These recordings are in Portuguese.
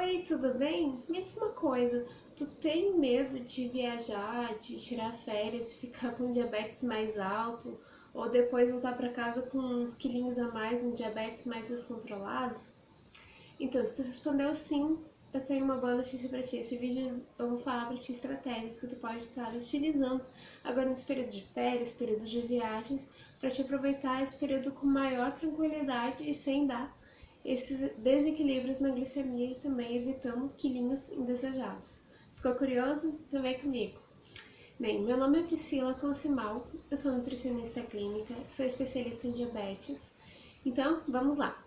Oi, tudo bem? Me diz uma coisa, tu tem medo de viajar, de tirar férias, ficar com diabetes mais alto ou depois voltar para casa com uns quilinhos a mais, um diabetes mais descontrolado? Então, se tu respondeu sim, eu tenho uma boa notícia para ti. Esse vídeo eu vou falar para ti estratégias que tu pode estar utilizando agora nesse período de férias, período de viagens, para te aproveitar esse período com maior tranquilidade e sem dar esses desequilíbrios na glicemia e também evitando quilinhos indesejados. Ficou curioso? Então vem comigo. Bem, meu nome é Priscila Consimal, eu sou nutricionista clínica, sou especialista em diabetes. Então, vamos lá.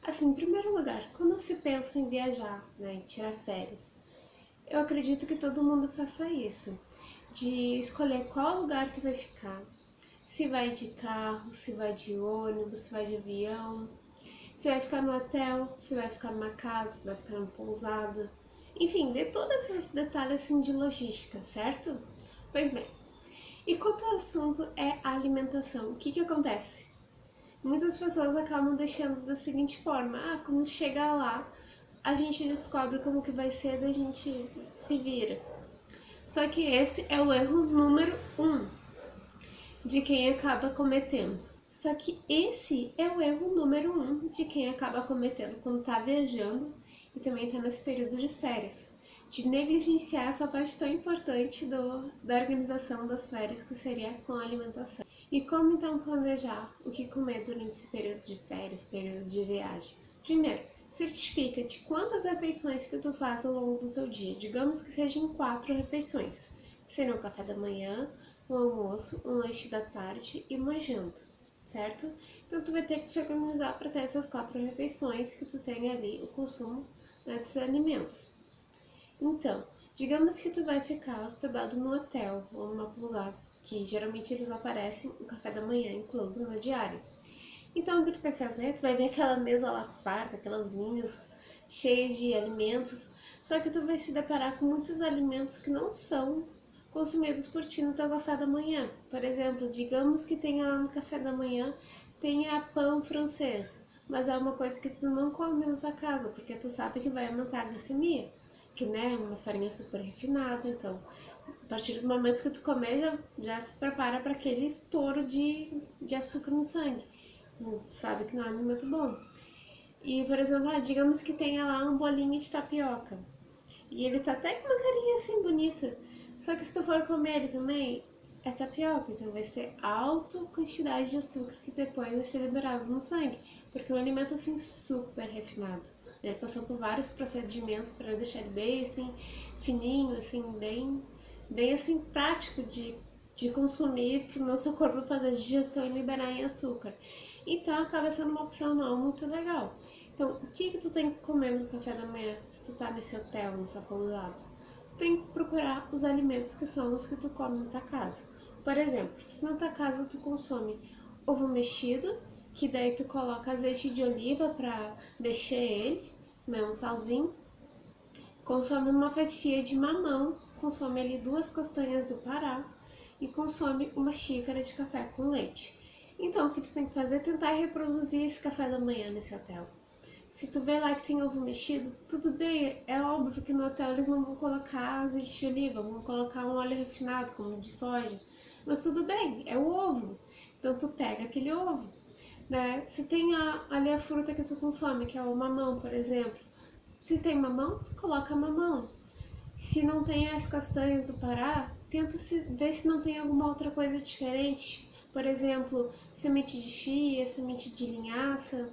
Assim, em primeiro lugar, quando se pensa em viajar, né, em tirar férias, eu acredito que todo mundo faça isso, de escolher qual lugar que vai ficar, se vai de carro, se vai de ônibus, se vai de avião, se vai ficar no hotel, se vai ficar numa casa, se vai ficar numa pousada. Enfim, ver todos esses detalhes assim de logística, certo? Pois bem, e quanto ao assunto é a alimentação, o que acontece? Muitas pessoas acabam deixando da seguinte forma: quando chega lá, a gente descobre como que vai ser, da gente se vira. Só que esse é o erro número 1 de quem acaba cometendo. Só que esse é o erro número 1 de quem acaba cometendo quando tá viajando e também tá nesse período de férias, de negligenciar essa parte tão importante da organização das férias, que seria com a alimentação. E como então planejar o que comer durante esse período de férias, período de viagens? Primeiro, certifica-te quantas refeições que tu faz ao longo do teu dia. Digamos que sejam 4 refeições, que seriam o café da manhã, um almoço, um lanche da tarde e uma janta, certo? Então tu vai ter que te organizar para ter essas 4 refeições, que tu tenha ali o consumo, né, desses alimentos. Então, digamos que tu vai ficar hospedado num hotel ou numa pousada, que geralmente eles oferecem o café da manhã incluso na diária. Então, o que tu vai fazer? Tu vai ver aquela mesa lá farta, aquelas linhas cheias de alimentos, só que tu vai se deparar com muitos alimentos que não são consumidos por ti no teu café da manhã. Por exemplo, digamos que tenha lá no café da manhã, tenha pão francês, mas é uma coisa que tu não come na tua casa, porque tu sabe que vai aumentar a glicemia, que né, é uma farinha super refinada. Então, a partir do momento que tu comer, já se prepara para aquele estouro de açúcar no sangue. Sabe que não é um alimento bom. E, por exemplo, digamos que tenha lá um bolinho de tapioca. E ele tá até com uma carinha assim bonita. Só que se tu for comer ele também, é tapioca. Então vai ter alta quantidade de açúcar que depois vai ser liberado no sangue. Porque é um alimento assim super refinado. Né? Passou por vários procedimentos para deixar ele bem assim, fininho, assim, bem assim, prático de consumir para o nosso corpo fazer digestão e liberar em açúcar. Então acaba sendo uma opção não muito legal. Então, o que tu tem que comer no café da manhã se tu tá nesse hotel, nessa pousada? Tu tem que procurar os alimentos que são os que tu come na tua casa. Por exemplo, se na tua casa tu consome ovo mexido, que daí tu coloca azeite de oliva para mexer ele, né, um salzinho. Consome uma fatia de mamão, consome ali 2 castanhas do Pará e consome uma xícara de café com leite. Então, o que tu tem que fazer é tentar reproduzir esse café da manhã nesse hotel. Se tu vê lá que tem ovo mexido, tudo bem, é óbvio que no hotel eles não vão colocar azeite de oliva, vão colocar um óleo refinado, como de soja, mas tudo bem, é o ovo. Então tu pega aquele ovo, né? Se tem ali a fruta que tu consome, que é o mamão, por exemplo, se tem mamão, tu coloca mamão. Se não tem as castanhas do Pará, tenta ver se não tem alguma outra coisa diferente. Por exemplo, semente de chia, semente de linhaça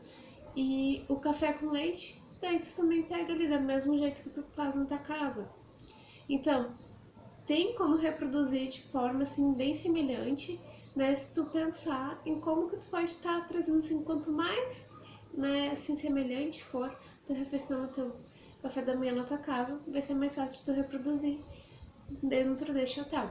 e o café com leite. Daí tu também pega ali do mesmo jeito que tu faz na tua casa. Então, tem como reproduzir de forma assim bem semelhante, né? Se tu pensar em como que tu pode estar trazendo assim, quanto mais, né, assim semelhante for tua refeição no teu café da manhã na tua casa, vai ser mais fácil de tu reproduzir dentro deste hotel.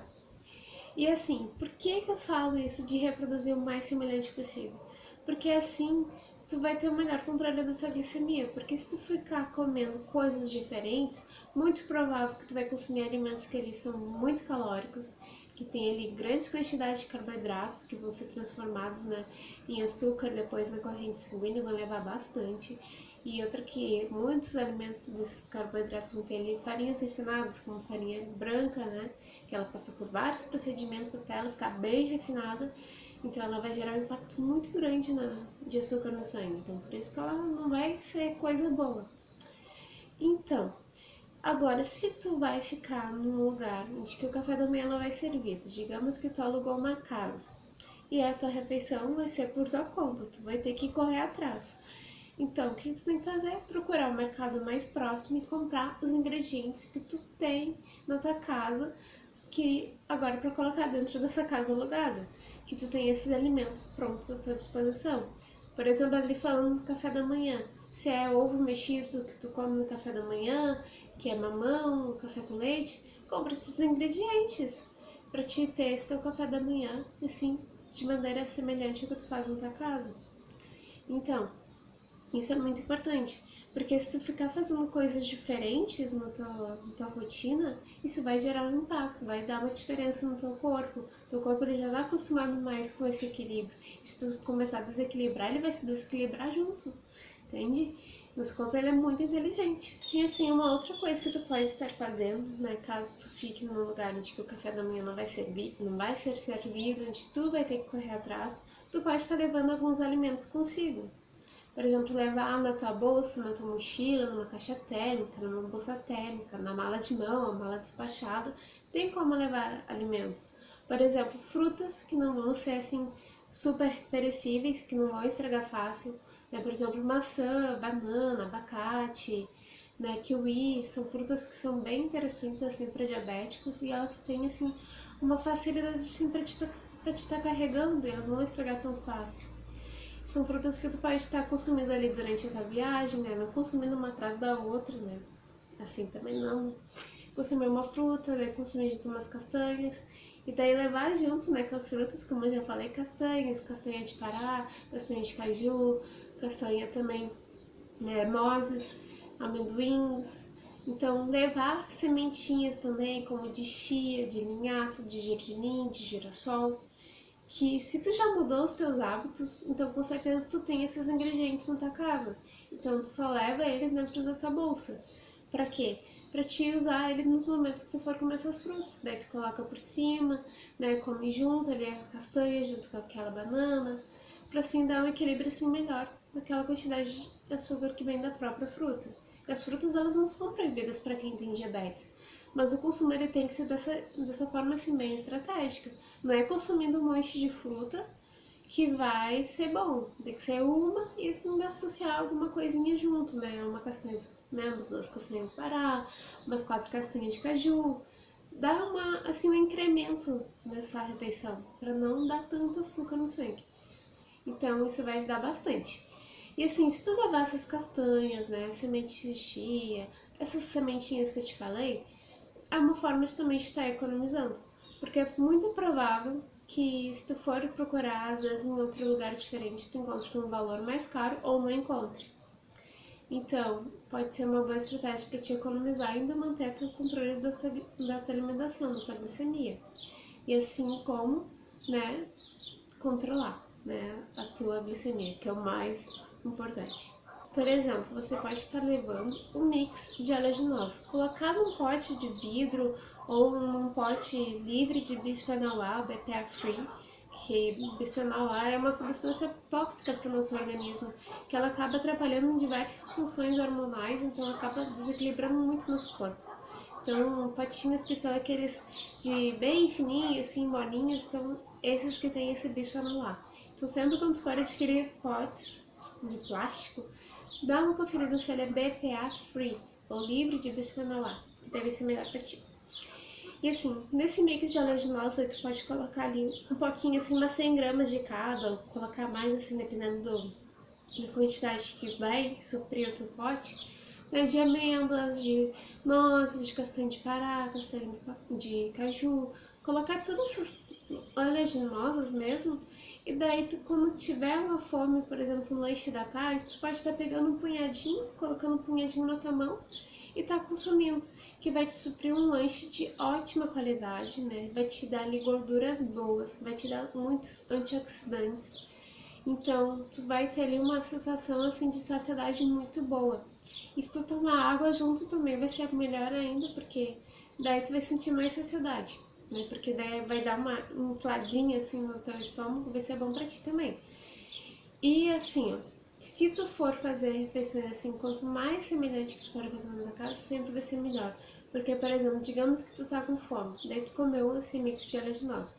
E assim, por que eu falo isso de reproduzir o mais semelhante possível? Porque assim tu vai ter o melhor controle da sua glicemia, porque se tu ficar comendo coisas diferentes, muito provável que tu vai consumir alimentos que eles são muito calóricos, que tem ali grandes quantidades de carboidratos que vão ser transformados, né, em açúcar depois na corrente sanguínea, vão levar bastante. E outra que muitos alimentos desses carboidratos contêm ali farinhas refinadas, como farinha branca, né? Que ela passou por vários procedimentos até ela ficar bem refinada. Então ela vai gerar um impacto muito grande de açúcar no sangue. Então por isso que ela não vai ser coisa boa. Então, agora se tu vai ficar num lugar onde que o café da manhã não vai ser servido, digamos que tu alugou uma casa e a tua refeição vai ser por tua conta, tu vai ter que correr atrás. Então, o que tu tem que fazer? Procurar o mercado mais próximo e comprar os ingredientes que tu tem na tua casa, que agora para colocar dentro dessa casa alugada, que tu tem esses alimentos prontos à tua disposição. Por exemplo, ali falando do café da manhã, se é ovo mexido que tu come no café da manhã, que é mamão, café com leite, compra esses ingredientes para te ter esse teu café da manhã, assim, de maneira semelhante ao que tu faz na tua casa. Então, isso é muito importante, porque se tu ficar fazendo coisas diferentes na tua rotina, isso vai gerar um impacto, vai dar uma diferença no teu corpo. Teu corpo ele já está acostumado mais com esse equilíbrio. E se tu começar a desequilibrar, ele vai se desequilibrar junto, entende? Nosso corpo ele é muito inteligente. E assim, uma outra coisa que tu pode estar fazendo, né, caso tu fique num lugar onde que o café da manhã não vai ser servido, onde tu vai ter que correr atrás, tu pode estar levando alguns alimentos consigo. Por exemplo, levar na tua bolsa, na tua mochila, numa caixa térmica, numa bolsa térmica, na mala de mão, a mala despachada, tem como levar alimentos. Por exemplo, frutas que não vão ser assim super perecíveis, que não vão estragar fácil, né? Por exemplo, maçã, banana, abacate, né, kiwi, são frutas que são bem interessantes assim para diabéticos e elas têm assim uma facilidade assim para te estar carregando, e elas não vão estragar tão fácil. São frutas que tu pode estar consumindo ali durante a tua viagem, né? Não consumindo uma atrás da outra, né? Assim também não. Consumir uma fruta, daí consumir junto umas castanhas. E daí levar junto, né, com as frutas, como eu já falei, castanhas, castanha de pará, castanha de caju, castanha também, né, nozes, amendoins. Então, levar sementinhas também, como de chia, de linhaça, de gergelim, de girassol, que se tu já mudou os teus hábitos, então com certeza tu tem esses ingredientes na tua casa. Então tu só leva eles dentro da tua bolsa. Pra quê? Pra te usar ele nos momentos que tu for comer essas frutas. Daí tu coloca por cima, né, come junto ali a castanha junto com aquela banana, pra assim dar um equilíbrio assim melhor naquela quantidade de açúcar que vem da própria fruta. E as frutas elas não são proibidas para quem tem diabetes, mas o consumo ele tem que ser dessa forma assim bem estratégica. Não é consumindo um monte de fruta que vai ser bom. Tem que ser uma e associar alguma coisinha junto, né? Uma castanha, né? Umas 2 castanhas de pará, umas 4 castanhas de caju. Dá um incremento nessa refeição, para não dar tanto açúcar no sangue. Então isso vai ajudar bastante. E assim, se tu levar essas castanhas, né, sementes de chia, essas sementinhas que eu te falei, é uma forma de também estar economizando. Porque é muito provável que se tu for procurar, às vezes em outro lugar diferente, tu encontre com um valor mais caro ou não encontre. Então, pode ser uma boa estratégia para te economizar e ainda manter o controle da tua alimentação, da tua glicemia. E assim como, né, controlar, né, a tua glicemia, que é o mais importante. Por exemplo, você pode estar levando um mix de oleaginosas, colocar num pote de vidro ou num pote livre de bisphenol A, BPA free, que bisphenol A é uma substância tóxica para o nosso organismo, que ela acaba atrapalhando em diversas funções hormonais, então acaba desequilibrando muito nosso corpo. Então, potinhos que são aqueles de bem fininhos, assim, molinhos, são esses que tem esse bisphenol A. Então, sempre quando for adquirir potes de plástico, dá uma conferida se ele é BPA free ou livre de bisphenol A, que deve ser melhor para ti. E assim, nesse mix de oleaginosa, tu pode colocar ali um pouquinho, assim, umas 100 gramas de cada, ou colocar mais, assim, dependendo da quantidade que vai suprir o teu pote, né, de amêndoas, de nozes, de castanha de pará, castanha de caju, colocar todas essas oleaginosas mesmo, e daí tu, quando tiver uma fome, por exemplo, um lanche da tarde, tu pode estar pegando um punhadinho, colocando um punhadinho na tua mão e tá consumindo, que vai te suprir um lanche de ótima qualidade, né? Vai te dar ali gorduras boas, vai te dar muitos antioxidantes Então, tu vai ter ali uma sensação assim de saciedade muito boa. E se tu tomar água junto também vai ser melhor ainda, porque daí tu vai sentir mais saciedade, né? Porque daí vai dar uma infladinha assim no teu estômago, vai ser bom pra ti também. E assim, ó, se tu for fazer refeições assim, quanto mais semelhante que tu for fazendo na casa, sempre vai ser melhor. Porque, por exemplo, digamos que tu tá com fome, daí tu comeu esse mix de oleaginosa.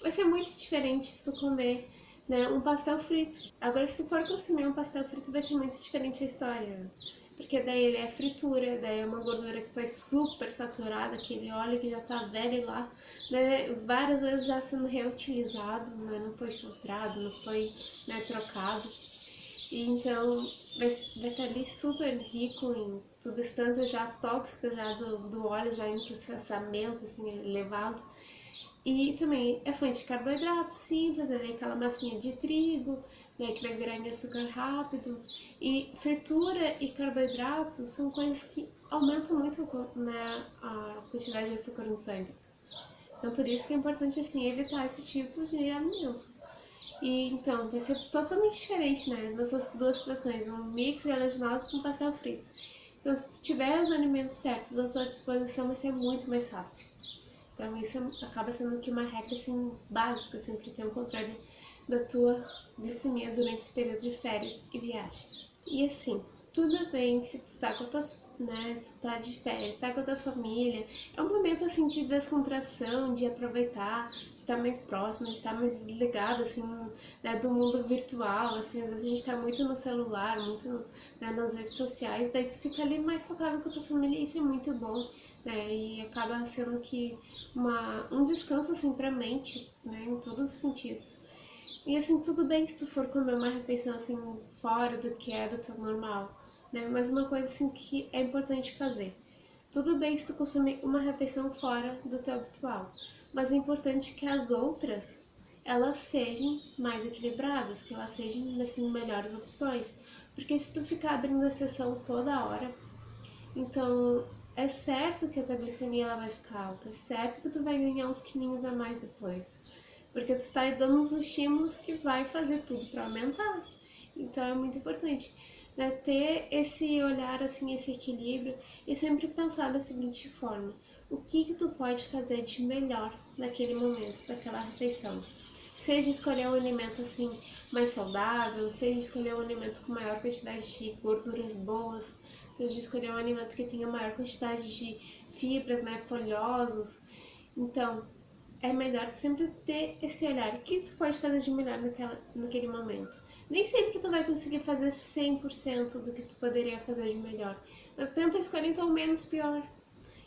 Vai ser muito diferente se tu comer, né, um pastel frito. Agora, se tu for consumir um pastel frito, vai ser muito diferente a história, né? Porque daí ele é fritura, daí é uma gordura que foi super saturada, aquele óleo que já tá velho lá, né, várias vezes já sendo reutilizado, né, não foi filtrado, não foi, né, trocado. E então vai estar ali super rico em substâncias já tóxicas já do óleo, já em processamento assim, elevado. E também é fonte de carboidrato simples, ali aquela massinha de trigo, né, que vai virar em açúcar rápido. E fritura e carboidratos são coisas que aumentam muito, né, a quantidade de açúcar no sangue. Então por isso que é importante assim evitar esse tipo de alimento. E então vai ser totalmente diferente, né, nessas duas situações, um mix de oleaginosa com pastel frito. Então se tiver os alimentos certos à tua disposição vai ser muito mais fácil. Então isso acaba sendo que uma regra assim básica, sempre ter um controle da tua glicemia durante esse período de férias e viagens. E assim, tudo bem se tu tá com tuas, né, se tá de férias, tá com a tua família, é um momento assim de descontração, de aproveitar, de estar mais próximo, de estar mais ligado assim, né, do mundo virtual, assim, às vezes a gente tá muito no celular, muito, né, nas redes sociais, daí tu fica ali mais focado com a tua família e isso é muito bom, né, e acaba sendo que um descanso assim pra mente, né, em todos os sentidos. E assim, tudo bem se tu for comer uma refeição assim fora do que é do teu normal, né? Mas uma coisa assim que é importante fazer. Tudo bem se tu consumir uma refeição fora do teu habitual, mas é importante que as outras elas sejam mais equilibradas, que elas sejam assim melhores opções, porque se tu ficar abrindo exceção toda hora, então é certo que a tua glicemia ela vai ficar alta, é certo que tu vai ganhar uns quilinhos a mais depois, porque tu está dando uns estímulos que vai fazer tudo para aumentar. Então é muito importante, né, ter esse olhar assim, esse equilíbrio e sempre pensar da seguinte forma: o que tu pode fazer de melhor naquele momento, daquela refeição? Seja escolher um alimento assim mais saudável, seja escolher um alimento com maior quantidade de gorduras boas, seja escolher um alimento que tenha maior quantidade de fibras, né, folhosos. Então, é melhor sempre ter esse olhar. O que tu pode fazer de melhor naquele momento? Nem sempre tu vai conseguir fazer 100% do que tu poderia fazer de melhor, mas tenta escolher então o menos pior,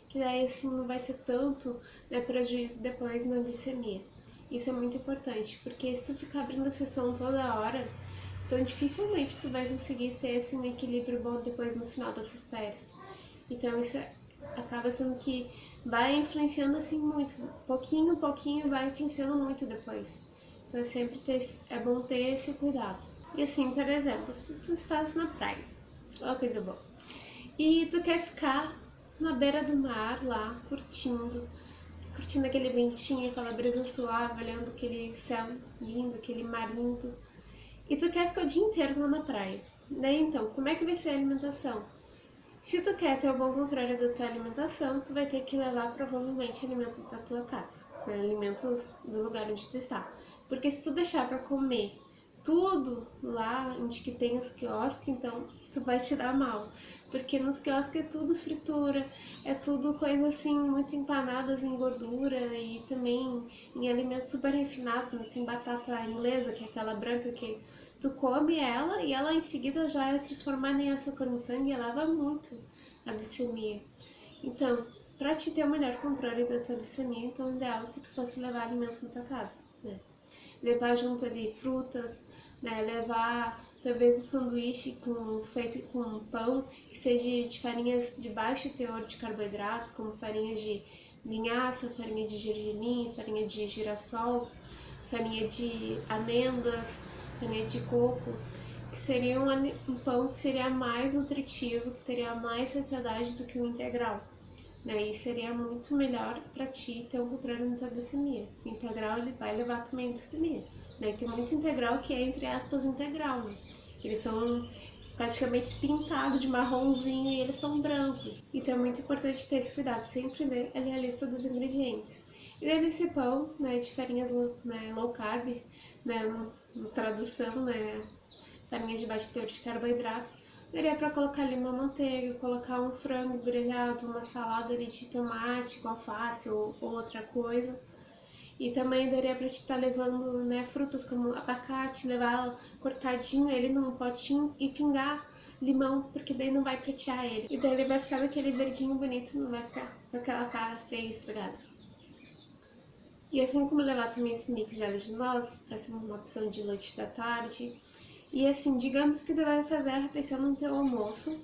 que daí assim não vai ser tanto, né, prejuízo depois na glicemia. Isso é muito importante, porque se tu ficar abrindo a sessão toda hora, então dificilmente tu vai conseguir ter assim, um equilíbrio bom depois no final dessas férias. Então isso acaba sendo que vai influenciando assim muito, pouquinho a pouquinho vai influenciando muito depois. Então é bom ter esse cuidado. E assim, por exemplo, se tu estás na praia, ó coisa boa, e tu quer ficar na beira do mar lá, curtindo aquele ventinho, aquela brisa suave, olhando aquele céu lindo, aquele mar lindo, e tu quer ficar o dia inteiro lá na praia. Daí então, como é que vai ser a alimentação? Se tu quer ter um bom controle da tua alimentação, tu vai ter que levar provavelmente alimentos da tua casa, né? Alimentos do lugar onde tu está. Porque se tu deixar para comer tudo lá onde que tem os quiosques, então tu vai te dar mal. Porque nos quiosques é tudo fritura, é tudo coisa assim muito empanadas em gordura e também em alimentos super refinados, né? Tem batata inglesa, que é aquela branca que tu come ela e ela em seguida já é transformada em açúcar no sangue e eleva muito a glicemia. Então, para te ter o melhor controle da tua glicemia, então é ideal que tu fosse levar alimentos na tua casa, né? Levar junto ali frutas, né? Levar talvez um sanduíche feito com pão que seja de farinhas de baixo teor de carboidratos, como farinhas de linhaça, farinha de gergelim, farinha de girassol, farinha de amêndoas, farinha de coco, que seria um pão que seria mais nutritivo, que teria mais saciedade do que o integral. né? E seria muito melhor para ti ter um controle na tua glicemia. O integral ele vai levar também a glicemia, né? E tem muito integral que é, entre aspas, integral, né? Eles são praticamente pintados de marronzinho e eles são brancos. Então é muito importante ter esse cuidado, sempre ler ali a lista dos ingredientes. E daí nesse pão, né, de farinhas, né, low carb, né, no tradução, né, farinha de baixo teor de carboidratos, daria para colocar ali uma manteiga, colocar um frango grelhado, uma salada ali de tomate com alface ou outra coisa. E também daria para te estar levando, né, frutas como abacate, levar cortadinho ele num potinho e pingar limão, porque daí não vai pratear ele. E daí ele vai ficar daquele verdinho bonito, não vai ficar com aquela cara feia estragada. E assim como levar também esse mix de oleaginosas para ser uma opção de lanche da tarde. E assim, digamos que tu vai fazer a refeição no teu almoço,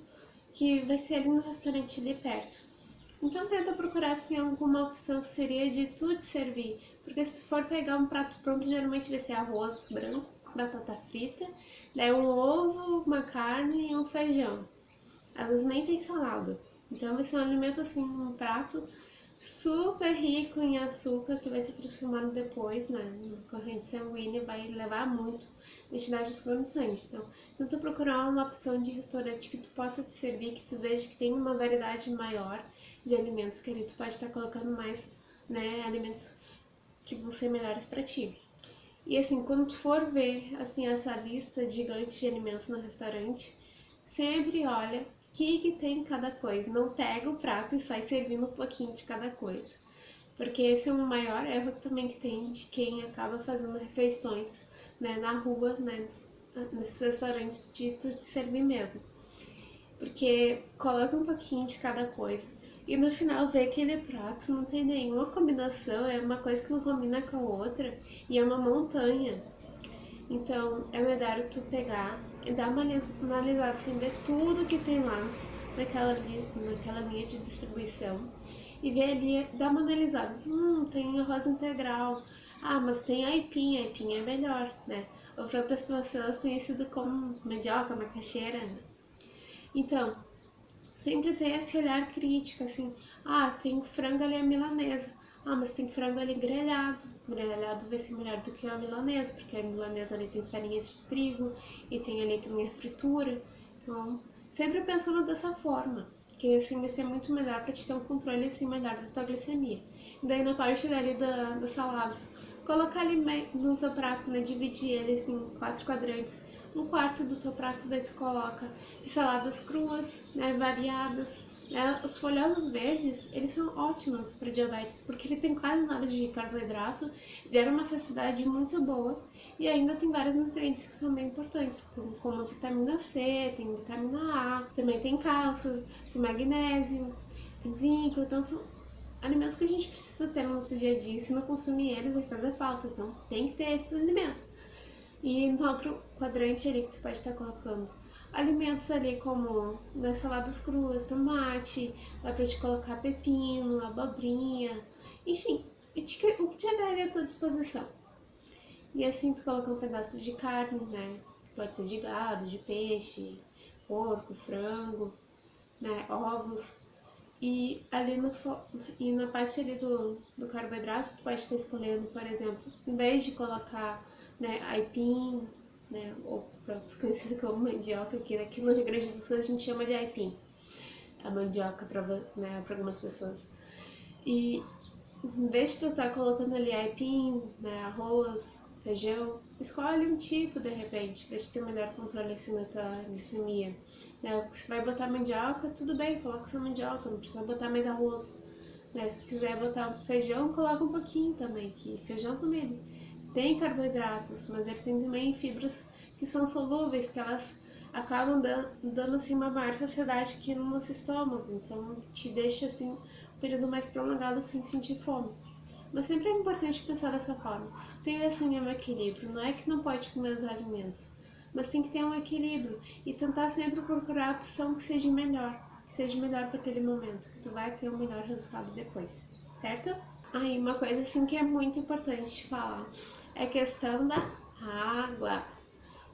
que vai ser ali no restaurante ali perto. Então tenta procurar se tem alguma opção que seria de tu te servir. Porque se tu for pegar um prato pronto, geralmente vai ser arroz branco, batata frita, daí um ovo, uma carne e um feijão. Às vezes nem tem salada. Então vai ser um alimento assim, um prato super rico em açúcar que vai se transformar depois, né, na corrente sanguínea, vai levar muito quantidade de açúcar no sangue. Então, tenta procurar uma opção de restaurante que tu possa te servir, que tu veja que tem uma variedade maior de alimentos, que ali tu pode estar colocando mais, né, alimentos que vão ser melhores para ti. E assim, quando tu for ver assim essa lista gigante de alimentos no restaurante, sempre olha o que tem em cada coisa. Não pega o prato e sai servindo um pouquinho de cada coisa. Porque esse é o maior erro também que tem de quem acaba fazendo refeições, né, na rua, né, nesses restaurantes de tu te servir mesmo. Porque coloca um pouquinho de cada coisa e no final vê que aquele prato não tem nenhuma combinação, é uma coisa que não combina com a outra e é uma montanha. Então é melhor tu pegar e dar uma analisada assim, ver tudo que tem lá naquela linha de distribuição e ver ali, dar uma analisada. Tem arroz integral, mas tem aipim é melhor, né? Ou para outras pessoas conhecido como mandioca, macaxeira, né? Então, sempre ter esse olhar crítico, assim, tem frango ali a milanesa, mas tem frango ali grelhado, grelhado vai ser melhor do que a milanesa, porque a milanesa ali tem farinha de trigo e tem ali também a fritura, então, sempre pensando dessa forma, que assim vai ser muito melhor para te ter um controle assim melhor da tua glicemia. E daí na parte dali da salada, colocar ali no teu prato, né, dividir ele assim em 4 quadrantes, um quarto do teu prato daí tu coloca saladas cruas, né, variadas, né? Os folhosos verdes, eles são ótimos para diabetes, porque ele tem quase nada de carboidrato, gera uma saciedade muito boa e ainda tem vários nutrientes que são bem importantes, como a vitamina C, tem vitamina A, também tem cálcio, tem magnésio, tem zinco, então são alimentos que a gente precisa ter no nosso dia a dia, e se não consumir eles vai fazer falta, então tem que ter esses alimentos. E no outro quadrante ali que tu pode estar colocando alimentos ali como nas saladas cruas, tomate, dá pra te colocar pepino, abobrinha, enfim, o que tiver ali à tua disposição. E assim tu coloca um pedaço de carne, né? Pode ser de gado, de peixe, porco, frango, né? Ovos. E ali na parte ali do carboidrato, tu pode estar escolhendo, por exemplo, em vez de colocar, né, aipim, né, ou desconhecido como mandioca, que aqui no Rio Grande do Sul a gente chama de aipim, a mandioca para, né, algumas pessoas. E em vez de tu estar colocando ali aipim, né, arroz, feijão, escolhe um tipo de repente, para te ter melhor controle assim na tua glicemia. Né? Se vai botar mandioca, tudo bem, coloca só mandioca, não precisa botar mais arroz. Né? Se quiser botar feijão, coloca um pouquinho também, que feijão também tem carboidratos, mas ele tem também fibras que são solúveis, que elas acabam dando assim uma maior saciedade aqui no nosso estômago, então te deixa assim um período mais prolongado sem sentir fome. Mas sempre é importante pensar dessa forma. Ter assim um equilíbrio, não é que não pode comer os alimentos, mas tem que ter um equilíbrio e tentar sempre procurar a opção que seja melhor para aquele momento, que tu vai ter um melhor resultado depois, certo? Aí uma coisa assim que é muito importante falar é a questão da água,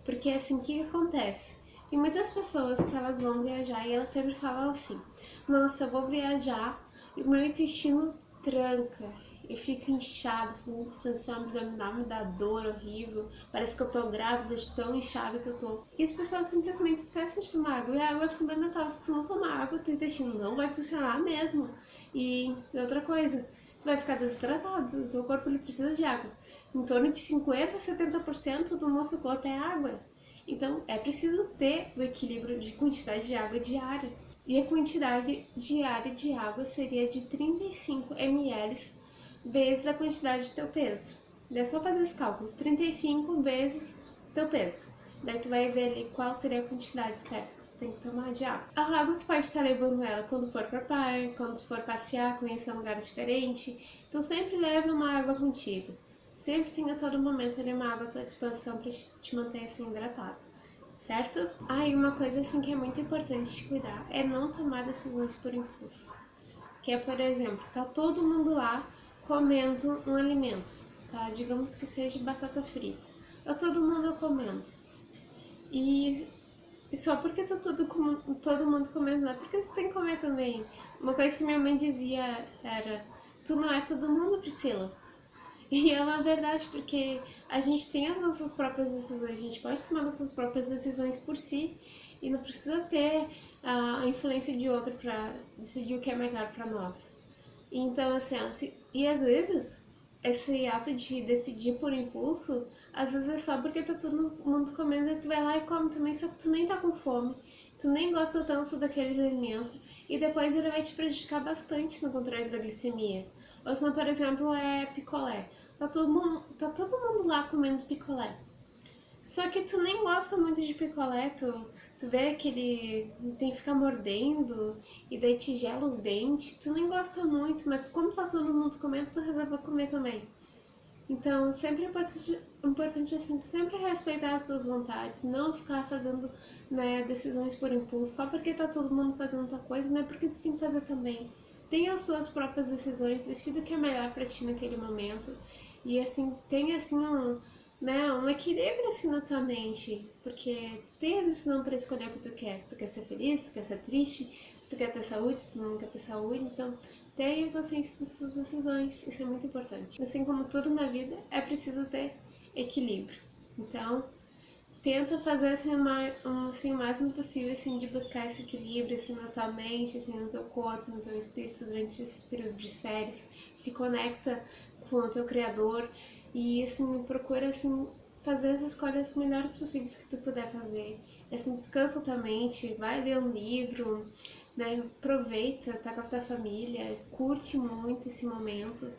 porque assim, o que acontece? Tem muitas pessoas que elas vão viajar e elas sempre falam assim, nossa, eu vou viajar, e o meu intestino tranca. Eu fico inchado, fico com distensão abdominal, me dá dor horrível. Parece que eu tô grávida de tão inchada que eu tô. E as pessoas simplesmente esquecem de tomar água. E a água é fundamental. Se tu não tomar água, teu intestino não vai funcionar mesmo. E outra coisa, tu vai ficar desidratado. O teu corpo ele precisa de água. Em torno de 50 a 70% do nosso corpo é água. Então é preciso ter o equilíbrio de quantidade de água diária. E a quantidade diária de água seria de 35 ml vezes a quantidade do teu peso. É só fazer esse cálculo, 35 vezes teu peso. Daí tu vai ver ali qual seria a quantidade certa que você tem que tomar de água. A água tu pode estar levando ela quando for pra praia, quando tu for passear, conhecer um lugar diferente. Então sempre leve uma água contigo. Sempre tenha a todo momento ali uma água à tua disposição para te manter assim hidratado, certo? E uma coisa assim que é muito importante de cuidar é não tomar decisões por impulso. Que é, por exemplo, tá todo mundo lá comendo um alimento, tá? Digamos que seja batata frita. Tá todo mundo comendo. E só porque tá todo mundo comendo, não é porque você tem que comer também. Uma coisa que minha mãe dizia era: tu não é todo mundo, Priscila. E é uma verdade, porque a gente tem as nossas próprias decisões, a gente pode tomar nossas próprias decisões por si e não precisa ter a influência de outro para decidir o que é melhor para nós. Então, assim, e às vezes esse ato de decidir por impulso, às vezes é só porque tá todo mundo comendo e tu vai lá e come também, só que tu nem tá com fome, tu nem gosta tanto daquele alimento e depois ele vai te prejudicar bastante no controle da glicemia. Ou senão, por exemplo, é picolé. Tá todo mundo lá comendo picolé. Só que tu nem gosta muito de picolé, tu vê que ele tem que ficar mordendo e daí te gela os dentes. Tu nem gosta muito, mas como tá todo mundo comendo, tu resolveu comer também. Então, sempre é importante assim, tu sempre respeitar as suas vontades, não ficar fazendo, né, decisões por impulso, só porque tá todo mundo fazendo outra coisa, não é porque tu tem que fazer também. Tenha as tuas próprias decisões, decida o que é melhor pra ti naquele momento e assim, tenha assim um equilíbrio assim na tua mente, porque tu tem a decisão para escolher o que tu quer, se tu quer ser feliz, se tu quer ser triste, se tu quer ter saúde, se tu não quer ter saúde, então tenha consciência das suas decisões, isso é muito importante. Assim como tudo na vida, é preciso ter equilíbrio. Então, tenta fazer assim, o máximo possível assim, de buscar esse equilíbrio assim, na tua mente, assim, no teu corpo, no teu espírito durante esse período de férias. Se conecta com o teu Criador e assim, procura assim, fazer as escolhas melhores possíveis que tu puder fazer. Assim, descansa tua mente, vai ler um livro, né? Aproveita, tá com a tua família, curte muito esse momento,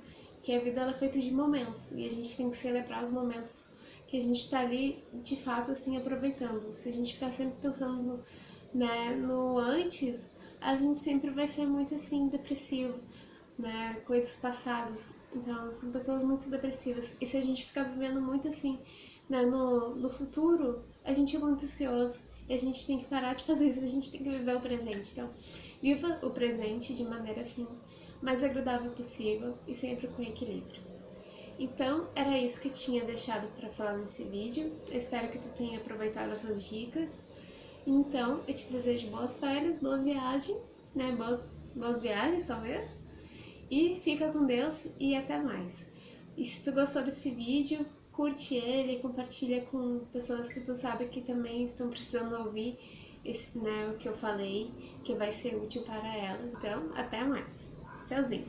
que a vida ela é feita de momentos e a gente tem que celebrar os momentos que a gente tá ali de fato assim aproveitando. Se a gente ficar sempre pensando no antes, a gente sempre vai ser muito assim depressivo, né? Coisas passadas. Então, são pessoas muito depressivas. E se a gente ficar vivendo muito assim, né, no futuro, a gente é muito ansioso. E a gente tem que parar de fazer isso, a gente tem que viver o presente. Então, viva o presente de maneira assim, mais agradável possível e sempre com equilíbrio. Então, era isso que eu tinha deixado para falar nesse vídeo. Eu espero que tu tenha aproveitado essas dicas. Então, eu te desejo boas férias, boa viagem, né? Boas viagens, talvez. E fica com Deus e até mais. E se tu gostou desse vídeo, curte ele, compartilha com pessoas que tu sabe que também estão precisando ouvir o que eu falei, que vai ser útil para elas. Então, até mais. Tchauzinho.